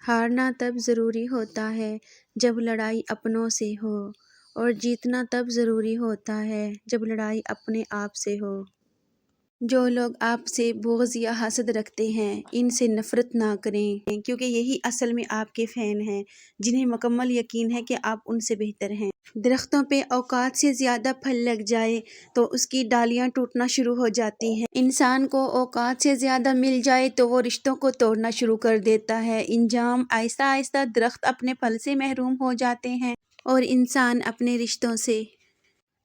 ہارنا تب ضروری ہوتا ہے جب لڑائی اپنوں سے ہو، اور جیتنا تب ضروری ہوتا ہے جب لڑائی اپنے آپ سے ہو۔ جو لوگ آپ سے بغض یا حسد رکھتے ہیں ان سے نفرت نہ کریں، کیونکہ یہی اصل میں آپ کے فین ہیں جنہیں مکمل یقین ہے کہ آپ ان سے بہتر ہیں۔ درختوں پہ اوقات سے زیادہ پھل لگ جائے تو اس کی ڈالیاں ٹوٹنا شروع ہو جاتی ہیں۔ انسان کو اوقات سے زیادہ مل جائے تو وہ رشتوں کو توڑنا شروع کر دیتا ہے۔ انجام آہستہ آہستہ درخت اپنے پھل سے محروم ہو جاتے ہیں اور انسان اپنے رشتوں سے۔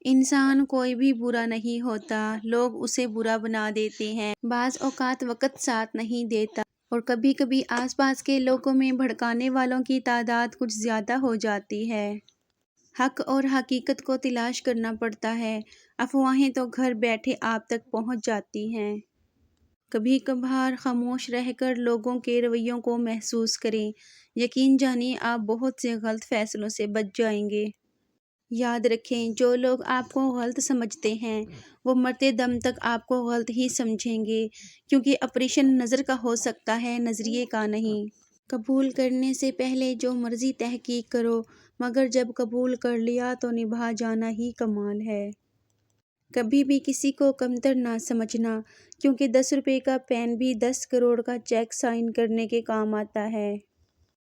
انسان کوئی بھی برا نہیں ہوتا، لوگ اسے برا بنا دیتے ہیں۔ بعض اوقات وقت ساتھ نہیں دیتا اور کبھی کبھی آس پاس کے لوگوں میں بھڑکانے والوں کی تعداد کچھ زیادہ ہو جاتی ہے۔ حق اور حقیقت کو تلاش کرنا پڑتا ہے، افواہیں تو گھر بیٹھے آپ تک پہنچ جاتی ہیں۔ کبھی کبھار خاموش رہ کر لوگوں کے رویوں کو محسوس کریں، یقین جانیے آپ بہت سے غلط فیصلوں سے بچ جائیں گے۔ یاد رکھیں، جو لوگ آپ کو غلط سمجھتے ہیں وہ مرتے دم تک آپ کو غلط ہی سمجھیں گے، کیونکہ آپریشن نظر کا ہو سکتا ہے، نظریے کا نہیں۔ قبول کرنے سے پہلے جو مرضی تحقیق کرو، مگر جب قبول کر لیا تو نبھا جانا ہی کمال ہے۔ کبھی بھی کسی کو کمتر نہ سمجھنا، کیونکہ 10 روپے کا پین بھی 10 کروڑ کا چیک سائن کرنے کے کام آتا ہے۔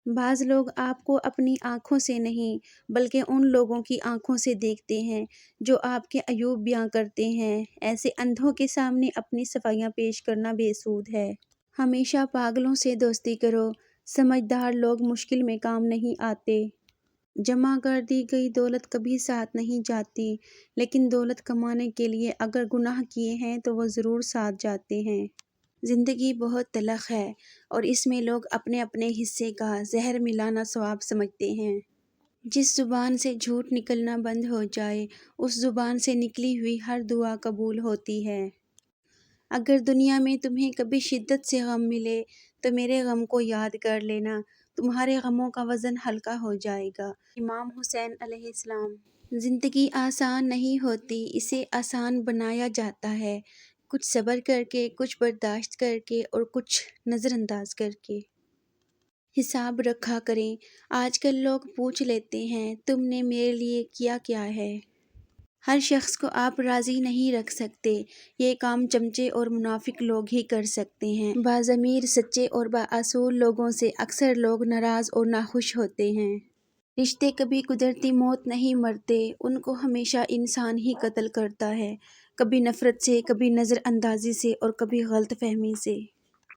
بعض لوگ آپ کو اپنی آنکھوں سے نہیں بلکہ ان لوگوں کی آنکھوں سے دیکھتے ہیں جو آپ کے عیوب بیان کرتے ہیں۔ ایسے اندھوں کے سامنے اپنی صفائیاں پیش کرنا بے سود ہے۔ ہمیشہ پاگلوں سے دوستی کرو، سمجھدار لوگ مشکل میں کام نہیں آتے۔ جمع کر دی گئی دولت کبھی ساتھ نہیں جاتی، لیکن دولت کمانے کے لیے اگر گناہ کیے ہیں تو وہ ضرور ساتھ جاتے ہیں۔ زندگی بہت تلخ ہے اور اس میں لوگ اپنے اپنے حصے کا زہر ملانا ثواب سمجھتے ہیں۔ جس زبان سے جھوٹ نکلنا بند ہو جائے اس زبان سے نکلی ہوئی ہر دعا قبول ہوتی ہے۔ اگر دنیا میں تمہیں کبھی شدت سے غم ملے تو میرے غم کو یاد کر لینا، تمہارے غموں کا وزن ہلکا ہو جائے گا۔ امام حسین علیہ السلام۔ زندگی آسان نہیں ہوتی، اسے آسان بنایا جاتا ہے، کچھ صبر کر کے، کچھ برداشت کر کے اور کچھ نظر انداز کر کے۔ حساب رکھا کریں۔ آج کل لوگ پوچھ لیتے ہیں تم نے میرے لیے کیا کیا ہے؟ ہر شخص کو آپ راضی نہیں رکھ سکتے، یہ کام چمچے اور منافق لوگ ہی کر سکتے ہیں۔ باضمیر سچے اور بااصول لوگوں سے اکثر لوگ ناراض اور ناخوش ہوتے ہیں۔ رشتے کبھی قدرتی موت نہیں مرتے، ان کو ہمیشہ انسان ہی قتل کرتا ہے، کبھی نفرت سے، کبھی نظر اندازی سے اور کبھی غلط فہمی سے۔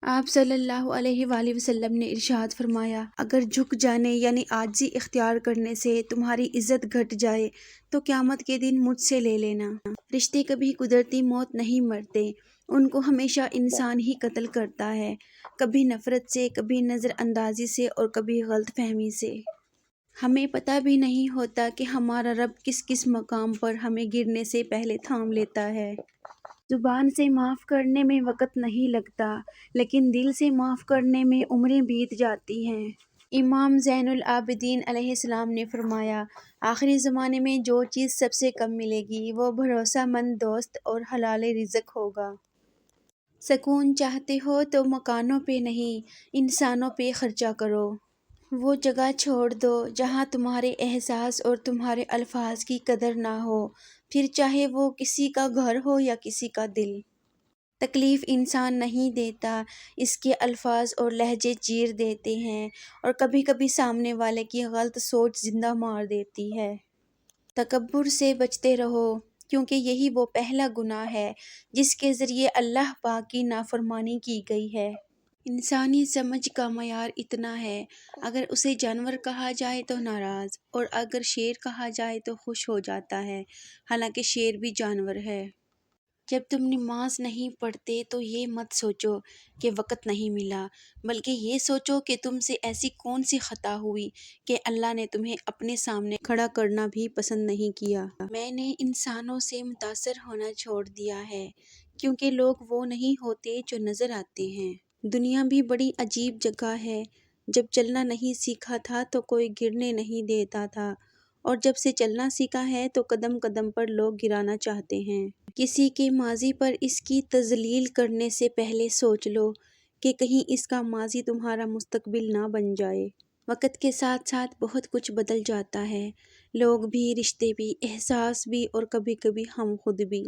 آپ صلی اللہ علیہ وآلہ وسلم نے ارشاد فرمایا، اگر جھک جانے یعنی عاجزی اختیار کرنے سے تمہاری عزت گھٹ جائے تو قیامت کے دن مجھ سے لے لینا۔ رشتے کبھی قدرتی موت نہیں مرتے، ان کو ہمیشہ انسان ہی قتل کرتا ہے، کبھی نفرت سے، کبھی نظر اندازی سے اور کبھی غلط فہمی سے۔ ہمیں پتہ بھی نہیں ہوتا کہ ہمارا رب کس کس مقام پر ہمیں گرنے سے پہلے تھام لیتا ہے۔ زبان سے معاف کرنے میں وقت نہیں لگتا، لیکن دل سے معاف کرنے میں عمریں بیت جاتی ہیں۔ امام زین العابدین علیہ السلام نے فرمایا، آخری زمانے میں جو چیز سب سے کم ملے گی وہ بھروسہ مند دوست اور حلال رزق ہوگا۔ سکون چاہتے ہو تو مکانوں پہ نہیں، انسانوں پہ خرچہ کرو۔ وہ جگہ چھوڑ دو جہاں تمہارے احساس اور تمہارے الفاظ کی قدر نہ ہو، پھر چاہے وہ کسی کا گھر ہو یا کسی کا دل۔ تکلیف انسان نہیں دیتا، اس کے الفاظ اور لہجے چیر دیتے ہیں، اور کبھی کبھی سامنے والے کی غلط سوچ زندہ مار دیتی ہے۔ تکبر سے بچتے رہو، کیونکہ یہی وہ پہلا گناہ ہے جس کے ذریعے اللہ پاک کی نافرمانی کی گئی ہے۔ انسانی سمجھ کا معیار اتنا ہے، اگر اسے جانور کہا جائے تو ناراض، اور اگر شیر کہا جائے تو خوش ہو جاتا ہے، حالانکہ شیر بھی جانور ہے۔ جب تم نماز نہیں پڑھتے تو یہ مت سوچو کہ وقت نہیں ملا، بلکہ یہ سوچو کہ تم سے ایسی کون سی خطا ہوئی کہ اللہ نے تمہیں اپنے سامنے کھڑا کرنا بھی پسند نہیں کیا۔ میں نے انسانوں سے متاثر ہونا چھوڑ دیا ہے، کیونکہ لوگ وہ نہیں ہوتے جو نظر آتے ہیں۔ دنیا بھی بڑی عجیب جگہ ہے، جب چلنا نہیں سیکھا تھا تو کوئی گرنے نہیں دیتا تھا، اور جب سے چلنا سیکھا ہے تو قدم قدم پر لوگ گرانا چاہتے ہیں۔ کسی کے ماضی پر اس کی تذلیل کرنے سے پہلے سوچ لو کہ کہیں اس کا ماضی تمہارا مستقبل نہ بن جائے۔ وقت کے ساتھ ساتھ بہت کچھ بدل جاتا ہے، لوگ بھی، رشتے بھی، احساس بھی، اور کبھی کبھی ہم خود بھی۔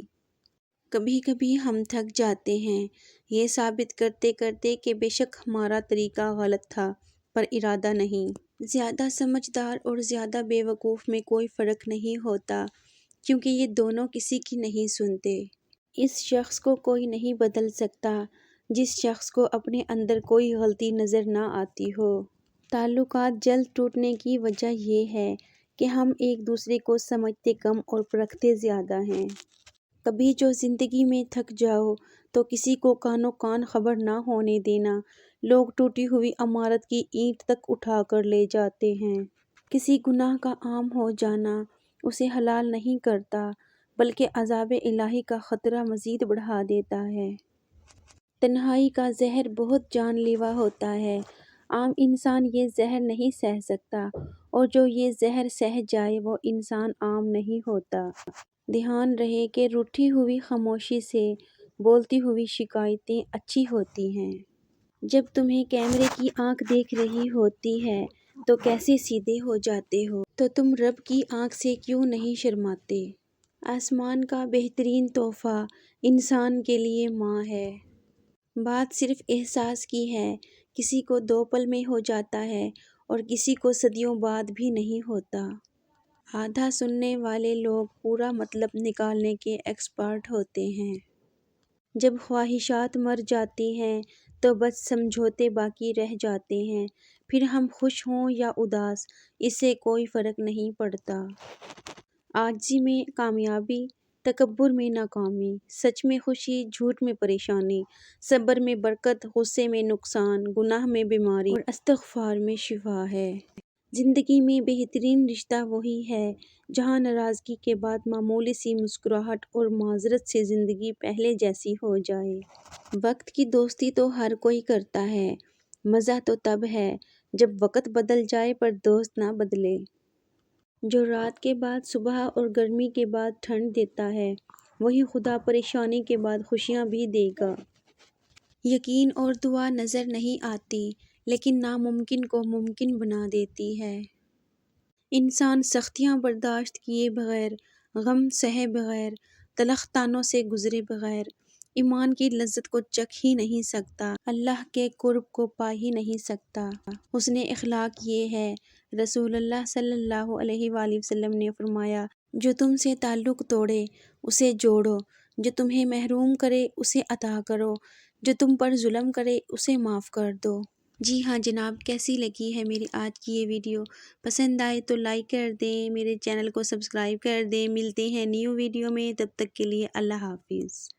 کبھی کبھی ہم تھک جاتے ہیں یہ ثابت کرتے کرتے کہ بے شک ہمارا طریقہ غلط تھا، پر ارادہ نہیں۔ زیادہ سمجھدار اور زیادہ بے وقوف میں کوئی فرق نہیں ہوتا، کیونکہ یہ دونوں کسی کی نہیں سنتے۔ اس شخص کو کوئی نہیں بدل سکتا جس شخص کو اپنے اندر کوئی غلطی نظر نہ آتی ہو۔ تعلقات جلد ٹوٹنے کی وجہ یہ ہے کہ ہم ایک دوسرے کو سمجھتے کم اور پرکھتے زیادہ ہیں۔ کبھی جو زندگی میں تھک جاؤ تو کسی کو کانوں کان خبر نہ ہونے دینا۔ لوگ ٹوٹی ہوئی عمارت کی اینٹ تک اٹھا کر لے جاتے ہیں۔ کسی گناہ کا عام ہو جانا اسے حلال نہیں کرتا، بلکہ عذاب الہی کا خطرہ مزید بڑھا دیتا ہے۔ تنہائی کا زہر بہت جان لیوا ہوتا ہے، عام انسان یہ زہر نہیں سہ سکتا، اور جو یہ زہر سہ جائے وہ انسان عام نہیں ہوتا۔ دھیان رہے کہ روٹھی ہوئی خاموشی سے بولتی ہوئی شکایتیں اچھی ہوتی ہیں۔ جب تمہیں کیمرے کی آنکھ دیکھ رہی ہوتی ہے تو کیسے سیدھے ہو جاتے ہو، تو تم رب کی آنکھ سے کیوں نہیں شرماتے؟ آسمان کا بہترین تحفہ انسان کے لیے ماں ہے۔ بات صرف احساس کی ہے، کسی کو 2 پل میں ہو جاتا ہے اور کسی کو صدیوں بعد بھی نہیں ہوتا۔ آدھا سننے والے لوگ پورا مطلب نکالنے کے ایکسپرٹ ہوتے ہیں۔ جب خواہشات مر جاتی ہیں تو بس سمجھوتے باقی رہ جاتے ہیں، پھر ہم خوش ہوں یا اداس اس سے کوئی فرق نہیں پڑتا۔ عاجزی میں کامیابی، تکبر میں ناکامی، سچ میں خوشی، جھوٹ میں پریشانی، صبر میں برکت، غصے میں نقصان، گناہ میں بیماری اور استغفار میں شفا ہے۔ زندگی میں بہترین رشتہ وہی ہے جہاں ناراضگی کے بعد معمولی سی مسکراہٹ اور معذرت سے زندگی پہلے جیسی ہو جائے۔ وقت کی دوستی تو ہر کوئی کرتا ہے، مزہ تو تب ہے جب وقت بدل جائے پر دوست نہ بدلے۔ جو رات کے بعد صبح اور گرمی کے بعد ٹھنڈ دیتا ہے، وہی خدا پریشانی کے بعد خوشیاں بھی دے گا۔ یقین اور دعا نظر نہیں آتی، لیکن ناممکن کو ممکن بنا دیتی ہے۔ انسان سختیاں برداشت کیے بغیر، غم سہے بغیر، تلخ طعنوں سے گزرے بغیر، ایمان کی لذت کو چکھ ہی نہیں سکتا، اللہ کے قرب کو پا ہی نہیں سکتا۔ حسن اخلاق یہ ہے، رسول اللہ صلی اللہ علیہ وآلہ وسلم نے فرمایا، جو تم سے تعلق توڑے اسے جوڑو، جو تمہیں محروم کرے اسے عطا کرو، جو تم پر ظلم کرے اسے معاف کر دو۔ جی ہاں جناب، کیسی لگی ہے میری آج کی یہ ویڈیو؟ پسند آئے تو لائک کر دیں، میرے چینل کو سبسکرائب کر دیں۔ ملتے ہیں نیو ویڈیو میں، تب تک کے لیے اللہ حافظ۔